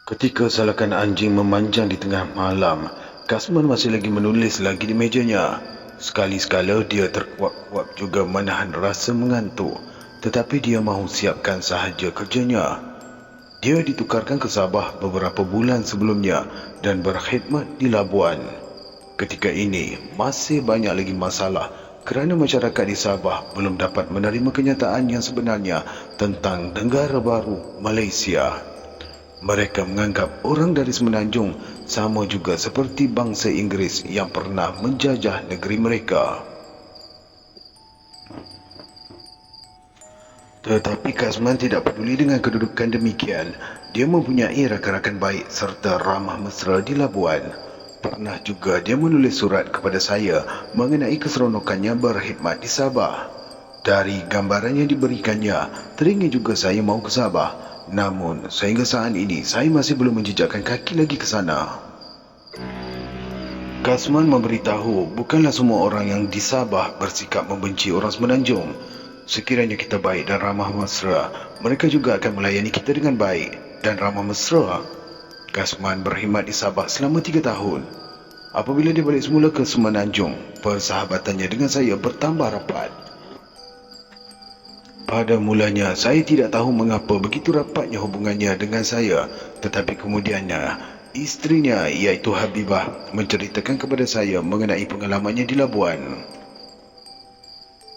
Ketika salakan anjing memanjang di tengah malam, Kasman masih lagi menulis lagi di mejanya. Sekali-sekala dia terkuap-kuap juga menahan rasa mengantuk, tetapi dia mahu siapkan sahaja kerjanya. Dia ditukarkan ke Sabah beberapa bulan sebelumnya dan berkhidmat di Labuan. Ketika ini, masih banyak lagi masalah kerana masyarakat di Sabah belum dapat menerima kenyataan yang sebenarnya tentang negara baru Malaysia. Mereka menganggap orang dari Semenanjung sama juga seperti bangsa Inggeris yang pernah menjajah negeri mereka. Tetapi Kasman tidak peduli dengan kedudukan demikian. Dia mempunyai rakan-rakan baik serta ramah mesra di Labuan. Pernah juga dia menulis surat kepada saya mengenai keseronokannya berkhidmat di Sabah. Dari gambaran yang diberikannya, teringin juga saya mahu ke Sabah. Namun, sehingga saat ini, saya masih belum menjejakkan kaki lagi ke sana. Kasman memberitahu bukanlah semua orang yang di Sabah bersikap membenci orang Semenanjung. Sekiranya kita baik dan ramah mesra, mereka juga akan melayani kita dengan baik dan ramah mesra. Kasman berkhidmat di Sabah selama 3 tahun. Apabila dia balik semula ke Semenanjung, persahabatannya dengan saya bertambah rapat. Pada mulanya, saya tidak tahu mengapa begitu rapatnya hubungannya dengan saya, tetapi kemudiannya, isterinya iaitu Habibah menceritakan kepada saya mengenai pengalamannya di Labuan.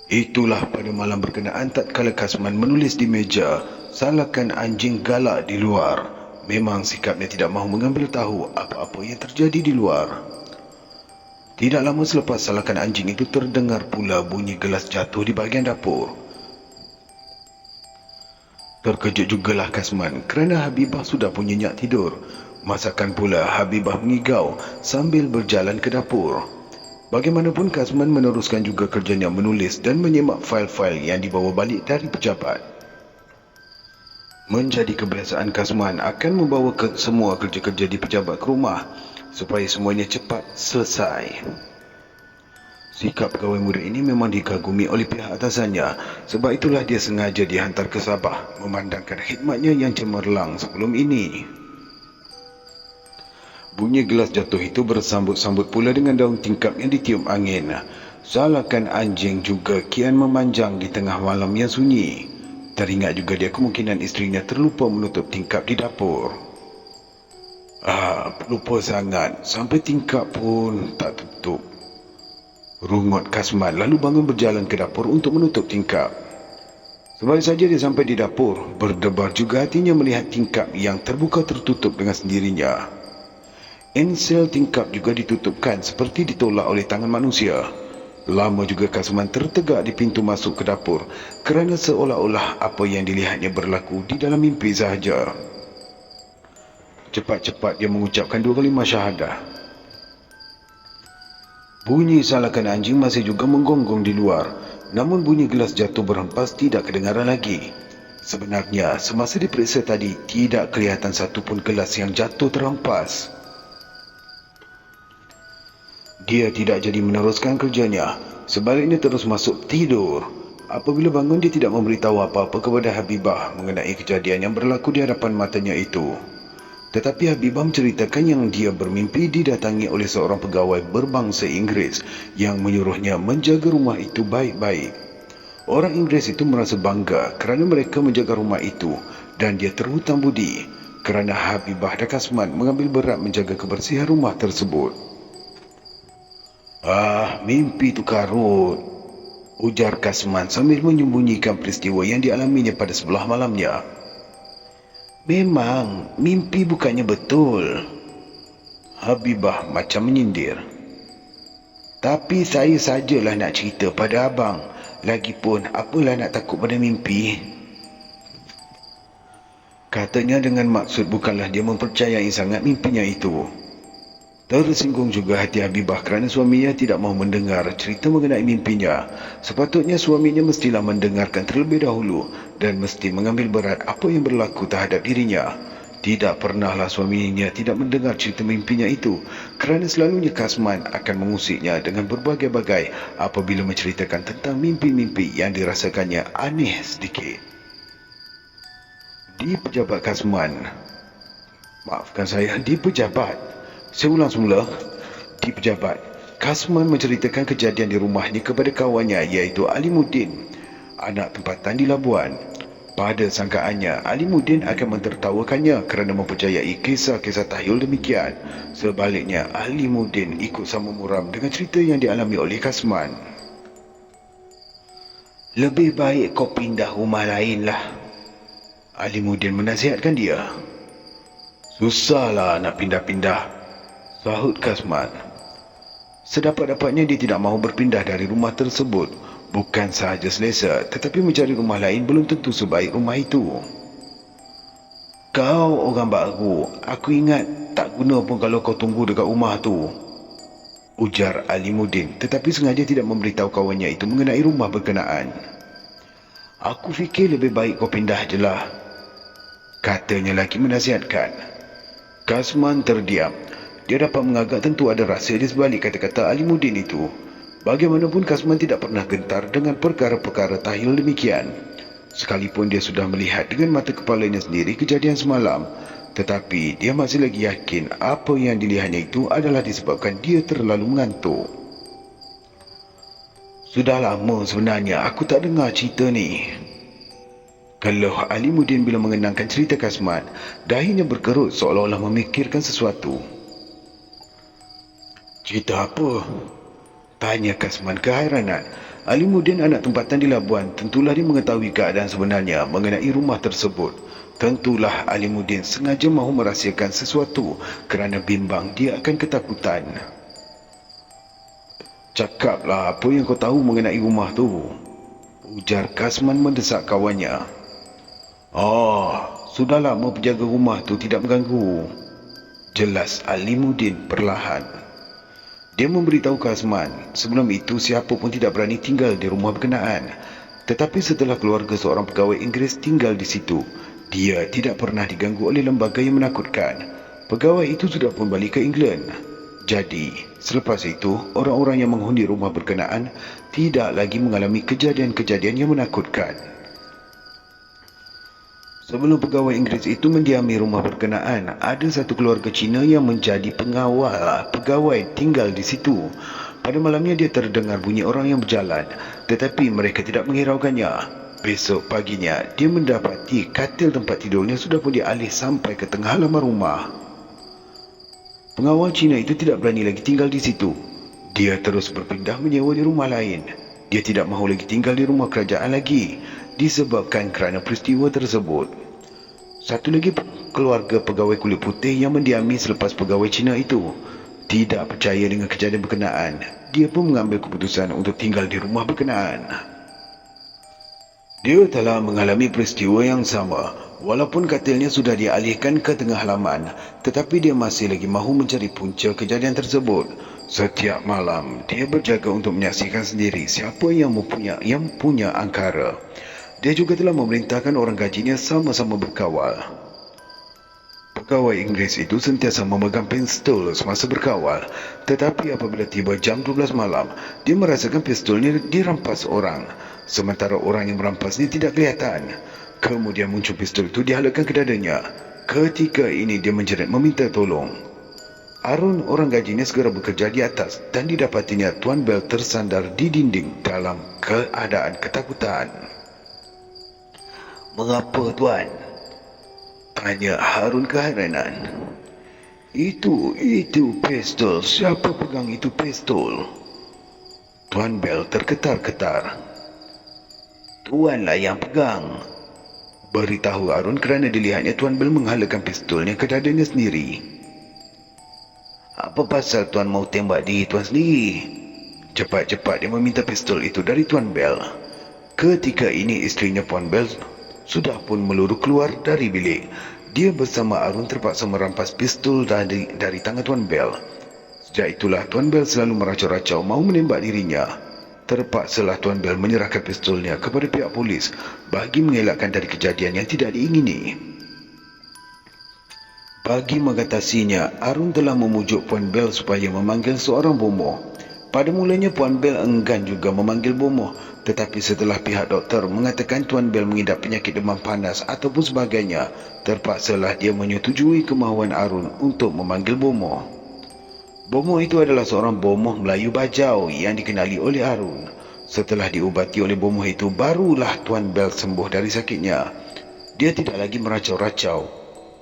Itulah pada malam berkenaan tatkala Kasman menulis di meja, salakan anjing galak di luar. Memang sikapnya tidak mahu mengambil tahu apa-apa yang terjadi di luar. Tidak lama selepas salakan anjing itu terdengar pula bunyi gelas jatuh di bahagian dapur. Terkejut jugalah Kasman kerana Habibah sudah pun nyenyak tidur. Masakan pula Habibah mengigau sambil berjalan ke dapur. Bagaimanapun Kasman meneruskan juga kerjanya menulis dan menyemak fail-fail yang dibawa balik dari pejabat. Menjadi kebiasaan Kasman akan membawa semua kerja-kerja di pejabat ke rumah supaya semuanya cepat selesai. Sikap pegawai muda ini memang dikagumi oleh pihak atasannya. Sebab itulah dia sengaja dihantar ke Sabah memandangkan khidmatnya yang cemerlang sebelum ini. Bunyi gelas jatuh itu bersambut-sambut pula dengan daun tingkap yang ditiup angin. Salakan anjing juga kian memanjang di tengah malam yang sunyi. Teringat juga dia kemungkinan isterinya terlupa menutup tingkap di dapur. Lupa sangat. Sampai tingkap pun tak tutup. Rungut Kasman lalu bangun berjalan ke dapur untuk menutup tingkap. Sebalik saja dia sampai di dapur, berdebar juga hatinya melihat tingkap yang terbuka tertutup dengan sendirinya. Ensel tingkap juga ditutupkan seperti ditolak oleh tangan manusia. Lama juga Kasman tertegak di pintu masuk ke dapur kerana seolah-olah apa yang dilihatnya berlaku di dalam mimpi sahaja. Cepat-cepat dia mengucapkan 2 kalimah syahadah. Bunyi salakan anjing masih juga menggonggong di luar, namun bunyi gelas jatuh berhempas tidak kedengaran lagi. Sebenarnya, semasa diperiksa tadi, tidak kelihatan satu pun gelas yang jatuh terhempas. Dia tidak jadi meneruskan kerjanya, sebaliknya terus masuk tidur. Apabila bangun, dia tidak memberitahu apa-apa kepada Habibah mengenai kejadian yang berlaku di hadapan matanya itu. Tetapi Habibah menceritakan yang dia bermimpi didatangi oleh seorang pegawai berbangsa Inggeris yang menyuruhnya menjaga rumah itu baik-baik. Orang Inggeris itu merasa bangga kerana mereka menjaga rumah itu dan dia terhutang budi kerana Habibah dan Kasman mengambil berat menjaga kebersihan rumah tersebut. Mimpi itu karut, ujar Kasman sambil menyembunyikan peristiwa yang dialaminya pada sebelah malamnya. Memang, mimpi bukannya betul. Habibah macam menyindir. Tapi saya sajalah nak cerita pada abang. Lagipun, apalah nak takut pada mimpi? Katanya dengan maksud bukanlah dia mempercayai sangat mimpinya itu. Tersinggung juga hati Habibah kerana suaminya tidak mahu mendengar cerita mengenai mimpinya. Sepatutnya suaminya mestilah mendengarkan terlebih dahulu dan mesti mengambil berat apa yang berlaku terhadap dirinya. Tidak pernahlah suaminya tidak mendengar cerita mimpinya itu kerana selalunya Kasman akan mengusiknya dengan berbagai-bagai apabila menceritakan tentang mimpi-mimpi yang dirasakannya aneh sedikit. Di pejabat Kasman, Maafkan saya, di pejabat. Saya ulang semula. Di pejabat. Kasman menceritakan kejadian di rumahnya kepada kawannya iaitu Alimuddin, anak tempatan di Labuan. Pada sangkaannya, Alimuddin akan mentertawakannya kerana mempercayai kisah-kisah tahyul demikian. Sebaliknya, Alimuddin ikut sama muram dengan cerita yang dialami oleh Kasman. Lebih baik kau pindah rumah lain lah. Alimuddin menasihatkan dia. Susahlah nak pindah-pindah, sahut Kasman. Sedapat-dapatnya dia tidak mahu berpindah dari rumah tersebut. Bukan sahaja selesa, tetapi mencari rumah lain belum tentu sebaik rumah itu. Kau orang baru, aku ingat tak guna pun kalau kau tunggu dekat rumah tu, ujar Alimuddin, tetapi sengaja tidak memberitahu kawannya itu mengenai rumah berkenaan. Aku fikir lebih baik kau pindah je lah, katanya lagi menasihatkan. Kasman terdiam. Dia dapat mengagak tentu ada rahsia di sebalik kata-kata Alimuddin itu. Bagaimanapun Kasman tidak pernah gentar dengan perkara-perkara tahyul demikian. Sekalipun dia sudah melihat dengan mata kepalanya sendiri kejadian semalam, tetapi dia masih lagi yakin apa yang dilihatnya itu adalah disebabkan dia terlalu mengantuk. Sudah lama sebenarnya aku tak dengar cerita ni, keluh Alimuddin bila mengenangkan cerita Kasman. Dahinya berkerut seolah-olah memikirkan sesuatu. Cerita apa? Tanya Kasman keheranan. Alimuddin anak tempatan di Labuan, tentulah dia mengetahui keadaan sebenarnya mengenai rumah tersebut. Tentulah Alimuddin sengaja mahu merahsiakan sesuatu kerana bimbang dia akan ketakutan. Cakaplah apa yang kau tahu mengenai rumah tu, ujar Kasman mendesak kawannya. Sudah lama penjaga rumah tu tidak mengganggu, jelas Alimuddin perlahan. Dia memberitahu Kasman, sebelum itu siapa pun tidak berani tinggal di rumah berkenaan. Tetapi setelah keluarga seorang pegawai Inggeris tinggal di situ, dia tidak pernah diganggu oleh lembaga yang menakutkan. Pegawai itu sudah pun balik ke England. Jadi, selepas itu, orang-orang yang menghuni rumah berkenaan tidak lagi mengalami kejadian-kejadian yang menakutkan. Sebelum pegawai Inggeris itu mendiami rumah berkenaan, ada satu keluarga Cina yang menjadi pengawal pegawai tinggal di situ. Pada malamnya dia terdengar bunyi orang yang berjalan, tetapi mereka tidak menghiraukannya. Besok paginya, dia mendapati katil tempat tidurnya sudah pun dialih sampai ke tengah halaman rumah. Pengawal Cina itu tidak berani lagi tinggal di situ. Dia terus berpindah menyewa di rumah lain. Dia tidak mahu lagi tinggal di rumah kerajaan lagi, disebabkan kerana peristiwa tersebut. Satu lagi keluarga pegawai kulit putih yang mendiami selepas pegawai Cina itu tidak percaya dengan kejadian berkenaan. Dia pun mengambil keputusan untuk tinggal di rumah berkenaan. Dia telah mengalami peristiwa yang sama. Walaupun katilnya sudah dialihkan ke tengah halaman, tetapi dia masih lagi mahu mencari punca kejadian tersebut. Setiap malam, dia berjaga untuk menyaksikan sendiri siapa yang punya angkara. Dia juga telah memerintahkan orang gajinya sama-sama berkawal. Pegawai Inggeris itu sentiasa memegang pistol semasa berkawal, tetapi apabila tiba jam 12 malam, dia merasakan pistolnya dirampas orang, sementara orang yang merampasnya tidak kelihatan. Kemudian muncul pistol itu dihalakkan ke dadanya. Ketika ini dia menjerit meminta tolong. Arun orang gajinya segera bekerja di atas dan didapatinya Tuan Bell tersandar di dinding dalam keadaan ketakutan. Mengapa, Tuan? Tanya Harun keheranan. Itu pistol. Siapa pegang itu pistol? Tuan Bell terketar-ketar. Tuanlah yang pegang, beritahu Harun kerana dilihatnya Tuan Bell menghalakkan pistolnya ke dadanya sendiri. Apa pasal Tuan mau tembak diri Tuan sendiri? Cepat-cepat dia meminta pistol itu dari Tuan Bell. Ketika ini isterinya Tuan Bell sudah pun meluru keluar dari bilik. Dia bersama Harun terpaksa merampas pistol dari tangan Tuan Bell. Sejak itulah Tuan Bell selalu meracau-racau mahu menembak dirinya. Terpaksalah Tuan Bell menyerahkan pistolnya kepada pihak polis bagi mengelakkan dari kejadian yang tidak diingini. Bagi mengatasinya, Harun telah memujuk Tuan Bell supaya memanggil seorang bomoh. Pada mulanya Puan Bel enggan juga memanggil bomoh, tetapi setelah pihak doktor mengatakan Tuan Bel mengidap penyakit demam panas ataupun sebagainya, terpaksalah dia menyetujui kemahuan Arun untuk memanggil bomoh. Bomoh itu adalah seorang bomoh Melayu Bajau yang dikenali oleh Arun. Setelah diubati oleh bomoh itu, barulah Tuan Bel sembuh dari sakitnya. Dia tidak lagi meracau-racau.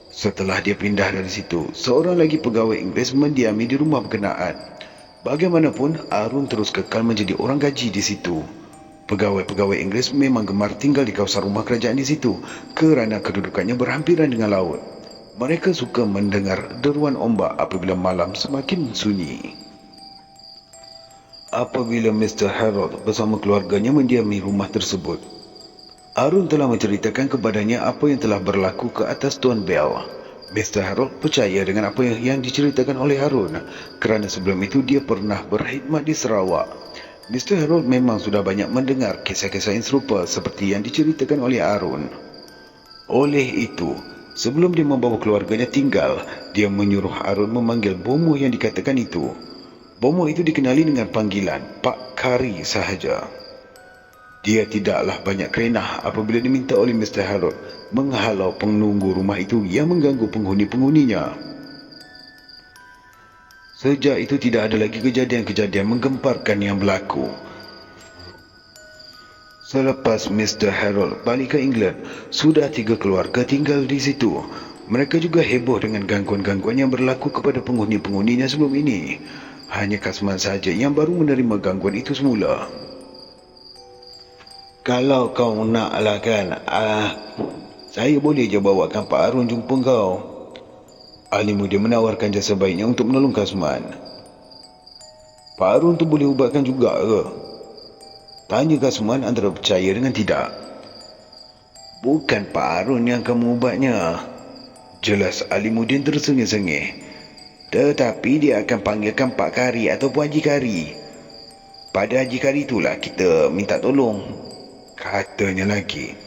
Setelah dia pindah dari situ, seorang lagi pegawai Inggeris mendiami di rumah berkenaan. Bagaimanapun, Arun terus kekal menjadi orang gaji di situ. Pegawai-pegawai Inggeris memang gemar tinggal di kawasan rumah kerajaan di situ kerana kedudukannya berhampiran dengan laut. Mereka suka mendengar deruan ombak apabila malam semakin sunyi. Apabila Mr. Harold bersama keluarganya mendiami rumah tersebut, Arun telah menceritakan kepadanya apa yang telah berlaku ke atas Tuan Bell. Mr. Harold percaya dengan apa yang diceritakan oleh Arun kerana sebelum itu dia pernah berkhidmat di Sarawak. Mr. Harold memang sudah banyak mendengar kisah-kisah yang serupa seperti yang diceritakan oleh Arun. Oleh itu, sebelum dia membawa keluarganya tinggal, dia menyuruh Arun memanggil bomoh yang dikatakan itu. Bomoh itu dikenali dengan panggilan Pak Kari sahaja. Dia tidaklah banyak kerenah apabila diminta oleh Mr. Harold menghalau penunggu rumah itu yang mengganggu penghuni-penghuninya. Sejak itu tidak ada lagi kejadian-kejadian menggemparkan yang berlaku. Selepas Mr. Harold balik ke England, sudah 3 keluarga tinggal di situ. Mereka juga heboh dengan gangguan-gangguan yang berlaku kepada penghuni-penghuninya sebelum ini. Hanya Kasman sahaja yang baru menerima gangguan itu semula. Kalau kau naklah kan, saya boleh je bawakan Pak Arun jumpa kau. Ahli muda menawarkan jasa baiknya untuk menolong Kasman. Pak Arun tu boleh ubatkan juga ke? Tanya Kasman antara percaya dengan tidak. Bukan Pak Arun yang kamu ubatnya, jelas Ali Mudin tersengih-sengih. Tetapi dia akan panggilkan Pak Kari ataupun Haji Kari. Pada Haji Kari itulah kita minta tolong, katanya lagi.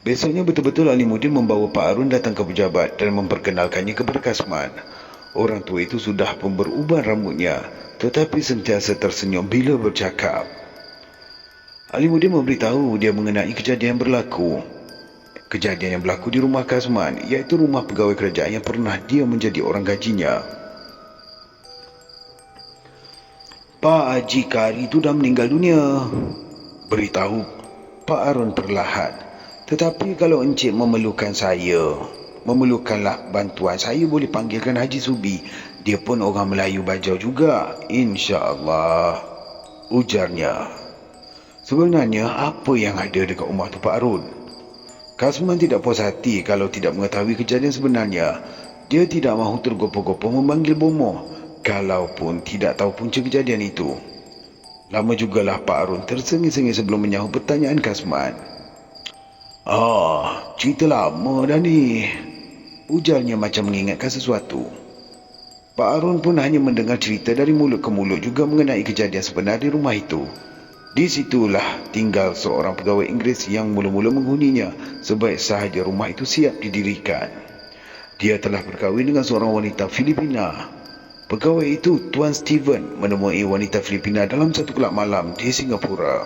Besoknya betul-betul Ali Mudin membawa Pak Arun datang ke pejabat dan memperkenalkannya kepada Kasman. Orang tua itu sudah pun beruban rambutnya, tetapi sentiasa tersenyum bila bercakap. Ali Mudin memberitahu dia mengenai kejadian yang berlaku. Kejadian yang berlaku di rumah Kasman, iaitu rumah pegawai kerajaan yang pernah dia menjadi orang gajinya. Pak Haji Kari itu dah meninggal dunia, beritahu Pak Arun perlahan. Tetapi kalau encik memerlukan saya, memerlukanlah bantuan, saya boleh panggilkan Haji Subi. Dia pun orang Melayu Bajau juga, insya-Allah, ujarnya. Sebenarnya apa yang ada dekat rumah tu Pak Arun? Kasman tidak puas hati kalau tidak mengetahui kejadian sebenarnya. Dia tidak mahu tergopoh-gopoh memanggil bomoh, kalaupun tidak tahu punca kejadian itu. Lama jugalah Pak Arun tersengih-sengih sebelum menyahut pertanyaan Kasman. Cerita lama dah ni, ujarnya macam mengingatkan sesuatu. Pak Arun pun hanya mendengar cerita dari mulut ke mulut juga mengenai kejadian sebenar di rumah itu. Di situlah tinggal seorang pegawai Inggeris yang mula-mula menghuninya sebaik sahaja rumah itu siap didirikan. Dia telah berkahwin dengan seorang wanita Filipina. Pegawai itu, Tuan Steven, menemui wanita Filipina dalam satu kelab malam di Singapura.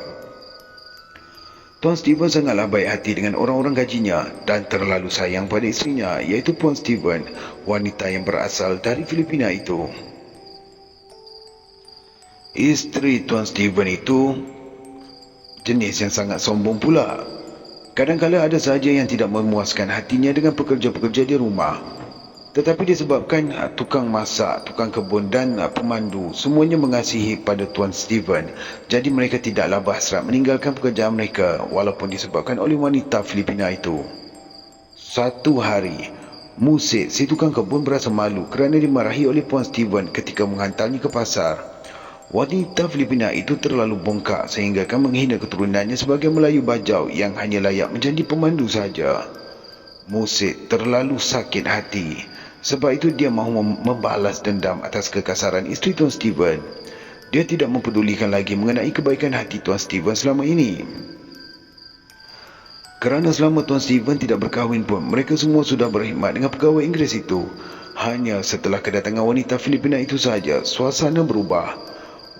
Tuan Steven sangatlah baik hati dengan orang-orang gajinya dan terlalu sayang pada isterinya, iaitu Puan Steven, wanita yang berasal dari Filipina itu. Isteri Tuan Steven itu jenis yang sangat sombong pula. Kadang-kadang ada sahaja yang tidak memuaskan hatinya dengan pekerja-pekerja di rumah. Tetapi disebabkan tukang masak, tukang kebun dan pemandu semuanya mengasihi pada Tuan Steven, jadi mereka tidaklah berhasrat meninggalkan pekerjaan mereka walaupun disebabkan oleh wanita Filipina itu. Satu hari, Musid, si tukang kebun, berasa malu kerana dimarahi oleh Puan Steven ketika menghantarnya ke pasar. Wanita Filipina itu terlalu bongkak sehingga akan menghina keturunannya sebagai Melayu Bajau yang hanya layak menjadi pemandu saja. Musid terlalu sakit hati. Sebab itu dia mahu membalas dendam atas kekasaran isteri Tuan Steven. Dia tidak mempedulikan lagi mengenai kebaikan hati Tuan Steven selama ini. Kerana selama Tuan Steven tidak berkahwin pun, mereka semua sudah berkhidmat dengan pegawai Inggeris itu. Hanya setelah kedatangan wanita Filipina itu sahaja, suasana berubah.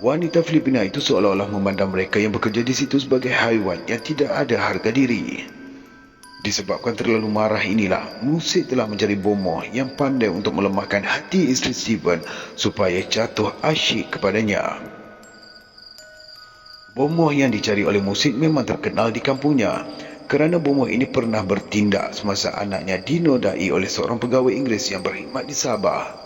Wanita Filipina itu seolah-olah memandang mereka yang bekerja di situ sebagai haiwan yang tidak ada harga diri. Disebabkan terlalu marah inilah, Musid telah mencari bomoh yang pandai untuk melemahkan hati isteri Steven supaya jatuh asyik kepadanya. Bomoh yang dicari oleh Musid memang terkenal di kampungnya, kerana bomoh ini pernah bertindak semasa anaknya dinodai oleh seorang pegawai Inggeris yang berkhidmat di Sabah.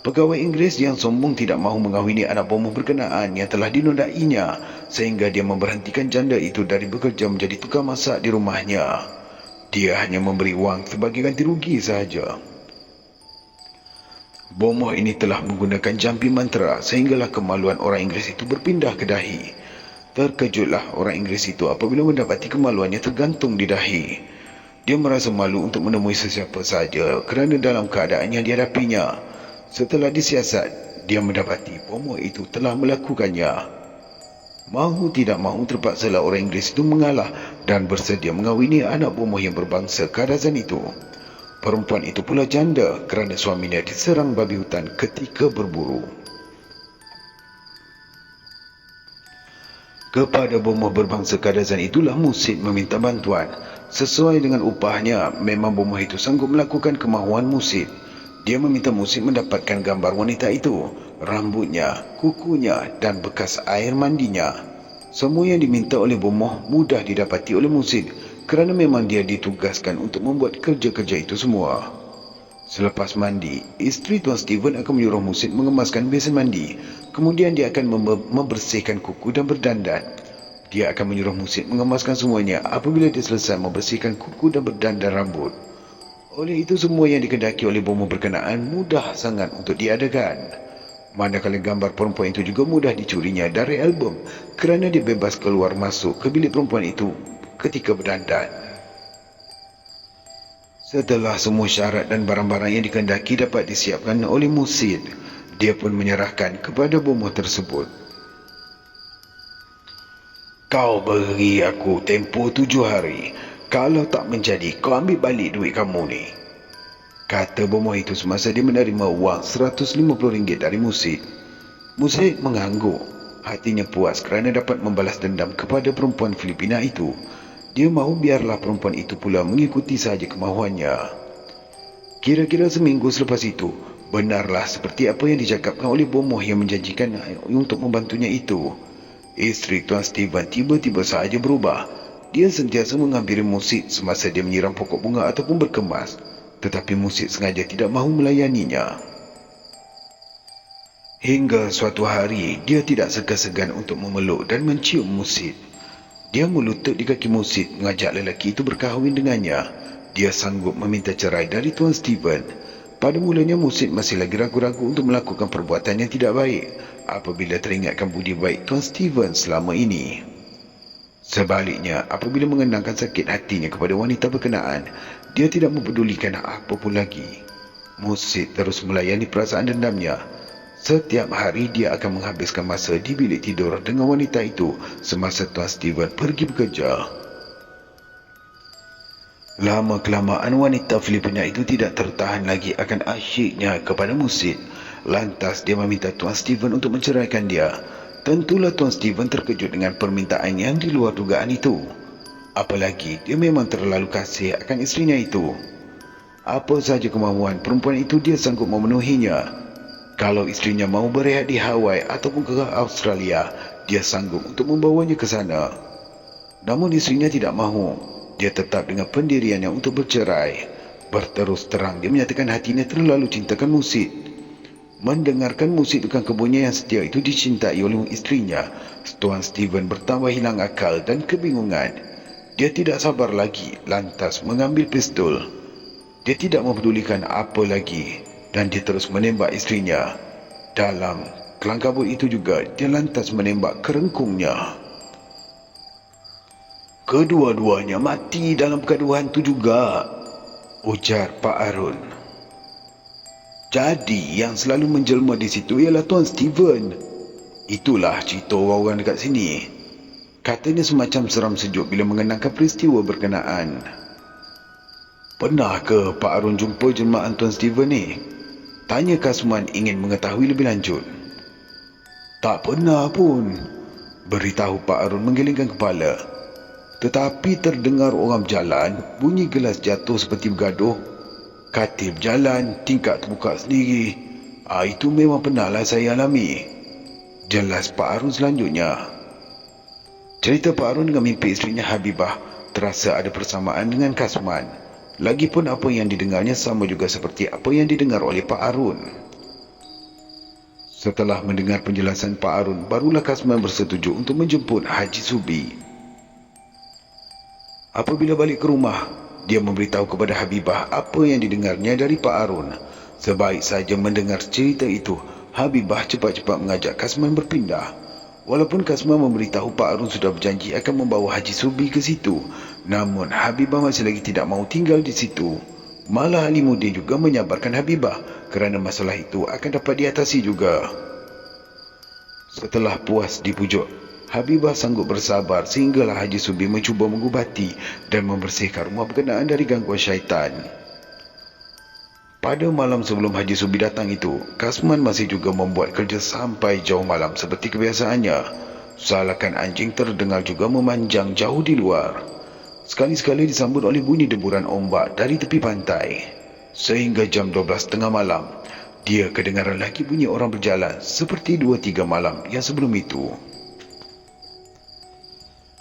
Pegawai Inggeris yang sombong tidak mahu mengahwini anak bomoh berkenaan yang telah dinodainya, sehingga dia memberhentikan janda itu dari bekerja menjadi tukang masak di rumahnya. Dia hanya memberi wang sebagai ganti rugi sahaja. Bomoh ini telah menggunakan jampi mantra sehinggalah kemaluan orang Inggeris itu berpindah ke dahi. Terkejutlah orang Inggeris itu apabila mendapati kemaluannya tergantung di dahi. Dia merasa malu untuk menemui sesiapa sahaja kerana dalam keadaan yang dihadapinya. Setelah disiasat, dia mendapati bomoh itu telah melakukannya. Mahu tidak mahu terpaksalah orang Inggeris itu mengalah dan bersedia mengahwini anak bomoh yang berbangsa Kadazan itu. Perempuan itu pula janda kerana suaminya diserang babi hutan ketika berburu. Kepada bomoh berbangsa Kadazan itulah Musid meminta bantuan. Sesuai dengan upahnya, memang bomoh itu sanggup melakukan kemahuan Musid. Dia meminta Musid mendapatkan gambar wanita itu, rambutnya, kukunya dan bekas air mandinya. Semua yang diminta oleh bomoh mudah didapati oleh Musid kerana memang dia ditugaskan untuk membuat kerja-kerja itu semua. Selepas mandi, isteri Tuan Steven akan menyuruh Musid mengemaskan besen mandi. Kemudian dia akan membersihkan kuku dan berdandan. Dia akan menyuruh Musid mengemaskan semuanya apabila dia selesai membersihkan kuku dan berdandan rambut. Oleh itu semua yang dikehendaki oleh bomoh berkenaan mudah sangat untuk diadakan. Manakala gambar perempuan itu juga mudah dicurinya dari album kerana dia bebas keluar masuk ke bilik perempuan itu ketika berdandan. Setelah semua syarat dan barang-barang yang dikehendaki dapat disiapkan oleh Musid, dia pun menyerahkan kepada bomoh tersebut. Kau beri aku tempoh 7 hari. Kalau tak menjadi, kau ambil balik duit kamu ni, kata bomoh itu semasa dia menerima wang RM150 dari Musid. Musid mengangguk. Hatinya puas kerana dapat membalas dendam kepada perempuan Filipina itu. Dia mahu biarlah perempuan itu pula mengikuti sahaja kemahuannya. Kira-kira seminggu selepas itu, benarlah seperti apa yang dicakapkan oleh bomoh yang menjanjikan untuk membantunya itu. Isteri Tuan Steven tiba-tiba sahaja berubah. Dia sentiasa menghampiri Musid semasa dia menyiram pokok bunga ataupun berkemas. Tetapi Musid sengaja tidak mahu melayaninya. Hingga suatu hari, dia tidak segan-segan untuk memeluk dan mencium Musid. Dia melutut di kaki Musid mengajak lelaki itu berkahwin dengannya. Dia sanggup meminta cerai dari Tuan Steven. Pada mulanya Musid masih lagi ragu-ragu untuk melakukan perbuatan yang tidak baik apabila teringatkan budi baik Tuan Steven selama ini. Sebaliknya, apabila mengenangkan sakit hatinya kepada wanita berkenaan, dia tidak mempedulikan apa pun lagi. Musid terus melayani perasaan dendamnya. Setiap hari dia akan menghabiskan masa di bilik tidur dengan wanita itu semasa Tuan Steven pergi bekerja. Lama-kelamaan wanita Filipina itu tidak tertahan lagi akan asyiknya kepada Musid. Lantas dia meminta Tuan Steven untuk menceraikan dia. Tentulah Tuan Steven terkejut dengan permintaan yang di luar dugaan itu. Apalagi dia memang terlalu kasih akan isterinya itu. Apa sahaja kemahuan perempuan itu dia sanggup memenuhinya. Kalau isterinya mahu berehat di Hawaii ataupun ke Australia, dia sanggup untuk membawanya ke sana. Namun isterinya tidak mahu. Dia tetap dengan pendiriannya untuk bercerai. Berterus terang dia menyatakan hatinya terlalu cintakan Musid. Mendengarkan Musid tukang kebunnya yang setia itu dicintai oleh isterinya, Tuan Steven bertambah hilang akal dan kebingungan. Dia tidak sabar lagi, lantas mengambil pistol. Dia tidak mempedulikan apa lagi dan dia terus menembak isterinya. Dalam kelang kabut itu juga, dia lantas menembak kerengkungnya. Kedua-duanya mati dalam kegaduhan itu juga, ujar Pak Arun. Jadi yang selalu menjelma di situ ialah Tuan Steven. Itulah cerita orang-orang dekat sini. Katanya semacam seram sejuk bila mengenangkan peristiwa berkenaan. Pernah ke Pak Arun jumpa jelmaan Tuan Steven ni? Tanya Kasman ingin mengetahui lebih lanjut. Tak pernah pun, beritahu Pak Arun menggelengkan kepala. Tetapi terdengar orang berjalan, bunyi gelas jatuh seperti bergaduh. Katil berjalan, tingkap terbuka sendiri. Itu memang pernahlah saya alami. Jelas Pak Arun selanjutnya. Cerita Pak Arun dengan mimpi isterinya Habibah terasa ada persamaan dengan Kasman. Lagipun apa yang didengarnya sama juga seperti apa yang didengar oleh Pak Arun. Setelah mendengar penjelasan Pak Arun, barulah Kasman bersetuju untuk menjemput Haji Subi. Apabila balik ke rumah, dia memberitahu kepada Habibah apa yang didengarnya dari Pak Arun. Sebaik saja mendengar cerita itu, Habibah cepat-cepat mengajak Kasman berpindah. Walaupun Kasman memberitahu Pak Arun sudah berjanji akan membawa Haji Subi ke situ, namun Habibah masih lagi tidak mahu tinggal di situ. Malah Alimuddin juga menyabarkan Habibah kerana masalah itu akan dapat diatasi juga. Setelah puas dipujuk, Habibah sanggup bersabar sehinggalah Haji Subi mencuba mengubati dan membersihkan rumah berkenaan dari gangguan syaitan. Pada malam sebelum Haji Subi datang itu, Kasman masih juga membuat kerja sampai jauh malam seperti kebiasaannya. Salakan anjing terdengar juga memanjang jauh di luar. Sekali-sekali disambut oleh bunyi deburan ombak dari tepi pantai. Sehingga jam 12 tengah malam, dia kedengaran lagi bunyi orang berjalan seperti 2-3 malam yang sebelum itu.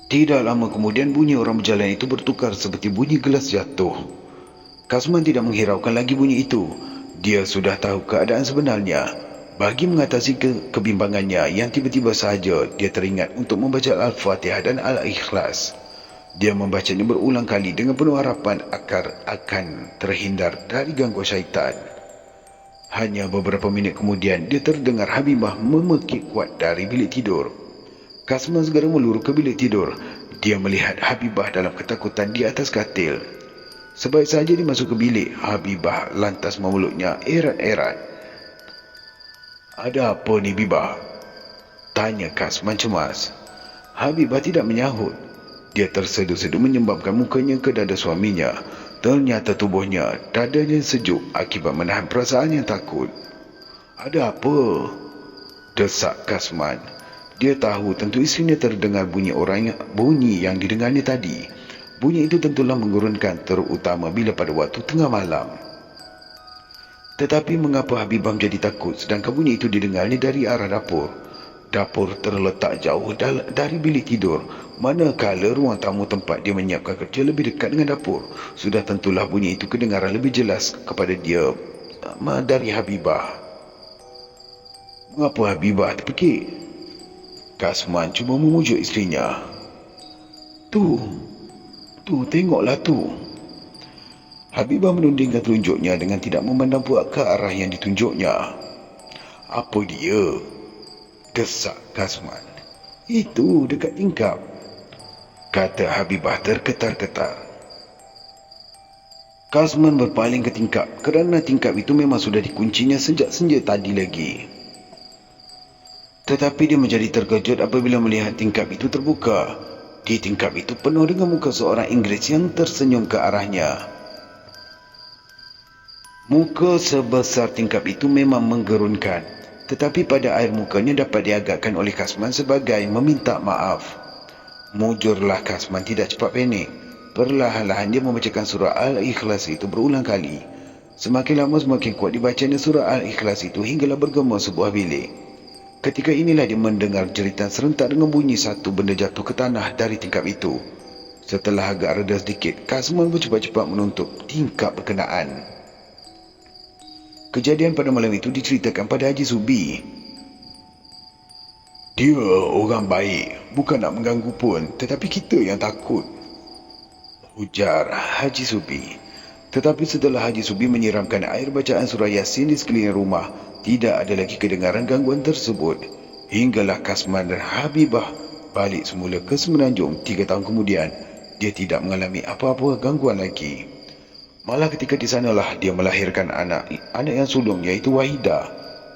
Tidak lama kemudian bunyi orang berjalan itu bertukar seperti bunyi gelas jatuh. Kasman tidak menghiraukan lagi bunyi itu. Dia sudah tahu keadaan sebenarnya. Bagi mengatasi kebimbangannya yang tiba-tiba sahaja dia teringat untuk membaca Al-Fatihah dan Al-Ikhlas. Dia membacanya berulang kali dengan penuh harapan akan terhindar dari gangguan syaitan. Hanya beberapa minit kemudian dia terdengar Habibah memekik kuat dari bilik tidur. Kasman segera meluru ke bilik tidur. Dia melihat Habibah dalam ketakutan di atas katil. Sebaik saja dia masuk ke bilik, Habibah lantas memeluknya erat-erat. "Ada apa ni, Bibah?" tanya Kasman cemas. Habibah tidak menyahut. Dia terseduh-seduh menyembabkan mukanya ke dada suaminya. Ternyata tubuhnya, dadanya sejuk akibat menahan perasaan yang takut. "Ada apa?" desak Kasman. Dia tahu tentu isterinya terdengar bunyi yang didengarnya tadi. Bunyi itu tentulah menggurunkan, terutama bila pada waktu tengah malam. Tetapi mengapa Habibah menjadi takut sedangkan bunyi itu didengarnya dari arah dapur? Dapur terletak jauh dari bilik tidur, manakala ruang tamu tempat dia menyiapkan kerja lebih dekat dengan dapur. Sudah tentulah bunyi itu kedengaran lebih jelas kepada dia dari Habibah. Mengapa Habibah terpekik? Kasman cuba memujuk isterinya. Tu, tengoklah tu. Habibah menundingkan telunjuknya dengan tidak memandang pula ke arah yang ditunjuknya. "Apa dia?" desak Kasman. "Itu dekat tingkap," kata Habibah terketar-ketar. Kasman berpaling ke tingkap kerana tingkap itu memang sudah dikuncinya sejak senja tadi lagi. Tetapi dia menjadi terkejut apabila melihat tingkap itu terbuka. Di tingkap itu penuh dengan muka seorang Inggeris yang tersenyum ke arahnya. Muka sebesar tingkap itu memang menggerunkan, tetapi pada air mukanya dapat diagakkan oleh Kasman sebagai meminta maaf. Mujurlah Kasman tidak cepat panik. Perlahan-lahan dia membacakan surah Al-Ikhlas itu berulang kali. Semakin lama semakin kuat dibacanya surah Al-Ikhlas itu hinggalah bergema sebuah bilik. Ketika inilah dia mendengar jeritan serentak dengan bunyi satu benda jatuh ke tanah dari tingkap itu. Setelah agak reda sedikit, Kasman bercepat-cepat menutup tingkap berkenaan. Kejadian pada malam itu diceritakan pada Haji Subi. "Dia orang baik, bukan nak mengganggu pun, tetapi kita yang takut," ujar Haji Subi. Tetapi setelah Haji Subi menyiramkan air bacaan surah Yasin di sekeliling rumah, tidak ada lagi kedengaran gangguan tersebut. Hinggalah Kasman dan Habibah balik semula ke Semenanjung 3 tahun kemudian, dia tidak mengalami apa-apa gangguan lagi. Malah ketika di sanalah dia melahirkan anak yang sulung iaitu Wahidah.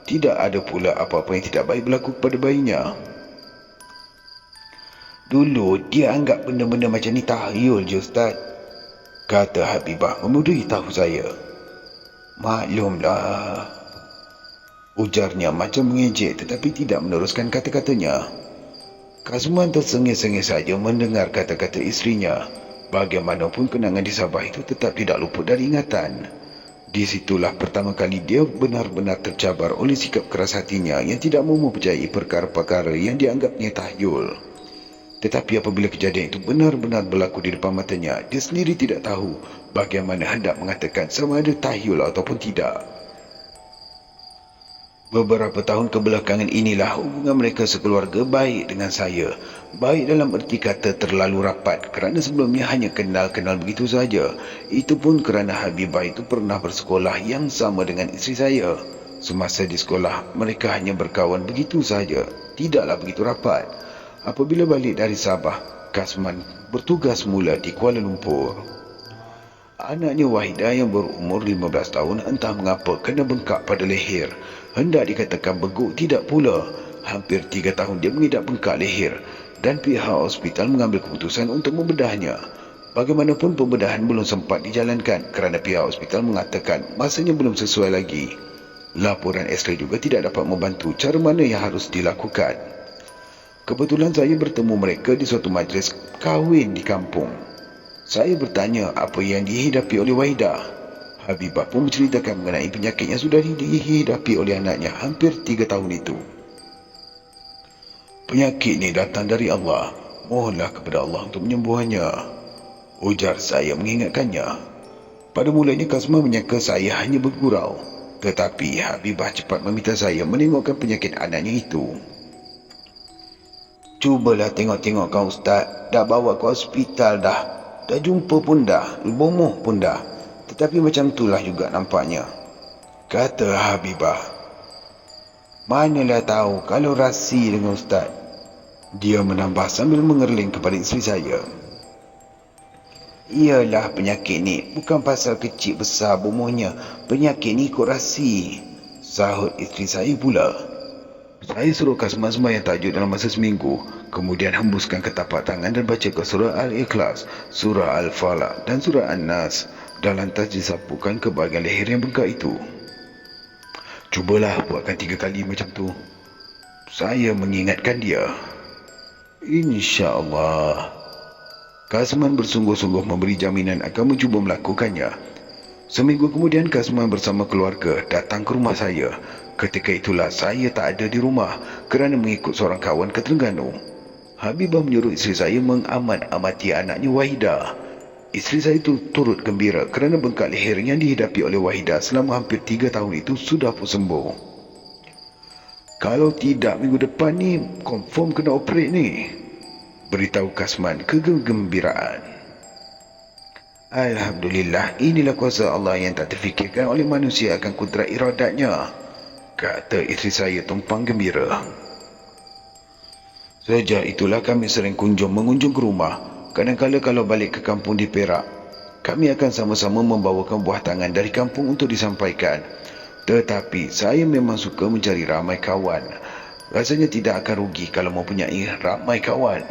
Tidak ada pula apa-apa yang tidak baik berlaku kepada bayinya. "Dulu dia anggap benda-benda macam ni tahyul je, Ustaz," kata Habibah memudahi tahu saya. "Maklumlah," Ujarnya macam mengejek tetapi tidak meneruskan kata-katanya. Kasman tersengih-sengih saja mendengar kata-kata isterinya. Bagaimanapun kenangan di Sabah itu tetap tidak luput dari ingatan. Di situlah pertama kali dia benar-benar tercabar oleh sikap keras hatinya yang tidak mau mempercayai perkara-perkara yang dianggapnya tahyul. Tetapi apabila kejadian itu benar-benar berlaku di depan matanya, dia sendiri tidak tahu bagaimana hendak mengatakan sama ada tahyul ataupun tidak. Beberapa tahun kebelakangan inilah hubungan mereka sekeluarga baik dengan saya. Baik dalam erti kata terlalu rapat kerana sebelumnya hanya kenal-kenal begitu saja. Itu pun kerana Habibah itu pernah bersekolah yang sama dengan isteri saya. Semasa di sekolah, mereka hanya berkawan begitu saja. Tidaklah begitu rapat. Apabila balik dari Sabah, Kasman bertugas mula di Kuala Lumpur. Anaknya Wahidah yang berumur 15 tahun entah mengapa kena bengkak pada leher. Hendak dikatakan beguk tidak pula. Hampir 3 tahun dia mengidap bengkak leher dan pihak hospital mengambil keputusan untuk membedahnya. Bagaimanapun pembedahan belum sempat dijalankan kerana pihak hospital mengatakan masanya belum sesuai lagi. Laporan X-ray juga tidak dapat membantu cara mana yang harus dilakukan. Kebetulan saya bertemu mereka di suatu majlis kahwin di kampung. Saya bertanya apa yang dihidapi oleh Wahidah. Habibah pun menceritakan mengenai penyakit yang sudah dihidapi oleh anaknya hampir 3 tahun itu. Penyakit ini datang dari Allah. Mohonlah kepada Allah untuk menyembuhannya, ujar saya mengingatkannya. Pada mulanya Kasman menyangka saya hanya bergurau. Tetapi Habibah cepat meminta saya menengokkan penyakit anaknya itu. Cubalah tengok-tengok kau Ustaz. Dah bawa ke hospital dah. Dah jumpa pun dah, bomoh pun dah. Tetapi macam itulah juga nampaknya, kata Habibah. Manalah tahu kalau rasi dengan Ustaz, dia menambah sambil mengerling kepada isteri saya. Iyalah penyakit ni bukan pasal kecil besar bomohnya. Penyakit ni ikut rasi, sahut isteri saya pula. Saya suruh Kasman sembahyang tahajud dalam masa seminggu. Kemudian hembuskan ke tapak tangan dan baca ke surah Al-Ikhlas, surah Al-Falaq dan surah An-Nas. Dan lantas disapukan ke bahagian leher yang bengkak itu. Cubalah buatkan 3 kali macam tu, saya mengingatkan dia. InsyaAllah. Kasman bersungguh-sungguh memberi jaminan akan mencuba melakukannya. Seminggu kemudian Kasman bersama keluarga datang ke rumah saya. Ketika itulah saya tak ada di rumah kerana mengikut seorang kawan ke Terengganu. Habibah menyuruh isteri saya mengamat-amati anaknya Wahidah. Isteri saya itu turut gembira kerana bengkak leher yang dihidapi oleh Wahidah selama hampir 3 tahun itu sudah pun sembuh. Kalau tidak minggu depan ni confirm kena operate ni, beritahu Kasman kegembiraan. Alhamdulillah, inilah kuasa Allah yang tak terfikirkan oleh manusia akan kudrat iradatnya, kata isteri saya tumpang gembira. Sejak itulah kami sering mengunjung ke rumah. Kadang-kadang kalau balik ke kampung di Perak, kami akan sama-sama membawakan buah tangan dari kampung untuk disampaikan. Tetapi saya memang suka mencari ramai kawan. Rasanya tidak akan rugi kalau mempunyai ramai kawan.